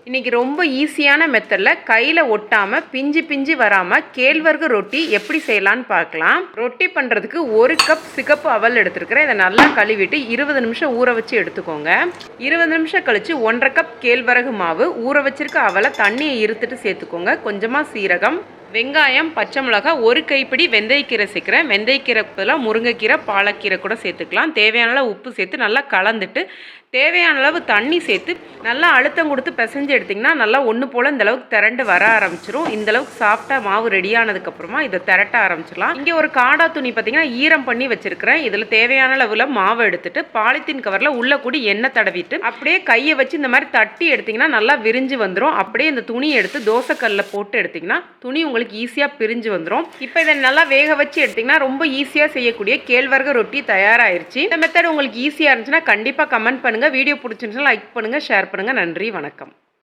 இன்றைக்கி ரொம்ப ஈஸியான மெத்தடில் கையில் ஒட்டாமல் பிஞ்சு பிஞ்சு வராமல் கேழ்வரகு ரொட்டி எப்படி செய்யலான்னு பார்க்கலாம். ரொட்டி பண்ணுறதுக்கு 1 கப் சிகப்பு அவல் எடுத்துருக்கிறேன். இதை நல்லா கழுவிட்டு 20 நிமிஷம் ஊற வச்சு எடுத்துக்கோங்க. 20 நிமிஷம் கழித்து 1.5 கப் கேழ்வரகு மாவு, ஊற வச்சிருக்க அவலை தண்ணியை இருத்துட்டு சேர்த்துக்கோங்க. கொஞ்சமாக சீரகம், வெங்காயம், பச்சை மிளகாய், 1 கைப்பிடி வெந்தயக்கீரை சேர்க்குறேன். வெந்தயக்கீரை பதிலாக முருங்கைக்கீரை, பாலக்கீரை கூட சேர்த்துக்கலாம். தேவையான அளவு உப்பு சேர்த்து நல்லா கலந்துட்டு தேவையான அளவு தண்ணி சேர்த்து நல்லா அழுத்தம் கொடுத்து பிசைஞ்சு எடுத்திங்கன்னா நல்லா ஒன்று போல் இந்தளவுக்கு திரண்டு வர ஆரம்பிச்சிடும். இந்தளவுக்கு சாஃப்டாக மாவு ரெடி ஆனதுக்கப்புறமா இதை திரட்ட ஆரம்பிச்சிடலாம். இங்கே ஒரு காடா துணி பார்த்திங்கன்னா ஈரம் பண்ணி வச்சுருக்கிறேன். இதில் தேவையான அளவில் மாவு எடுத்துட்டு பாலித்தீன் கவரில் உள்ள கூடி எண்ணெய் தடவிட்டு அப்படியே கையை வச்சு இந்த மாதிரி தட்டி எடுத்திங்கன்னா நல்லா விரிஞ்சு வந்துடும். அப்படியே இந்த துணியை எடுத்து தோசைக்கல்லில் போட்டு எடுத்திங்கன்னா துணி உங்களுக்கு ஈஸியாக பிரிஞ்சு வந்துடும். இப்போ இதை நல்லா வேக வச்சு எடுத்திங்கன்னா ரொம்ப ஈஸியாக செய்யக்கூடிய கேழ்வரகு ரொட்டி தயாராகிருச்சு. இந்த மெத்தட் உங்களுக்கு ஈஸியாக இருந்துச்சுன்னா கண்டிப்பாக கமெண்ட் பண்ணுங்கள். வீடியோ பிடிச்சிருந்துச்சுன்னா லைக் பண்ணுங்கள், ஷேர் பண்ணுங்கள். நன்றி, வணக்கம்.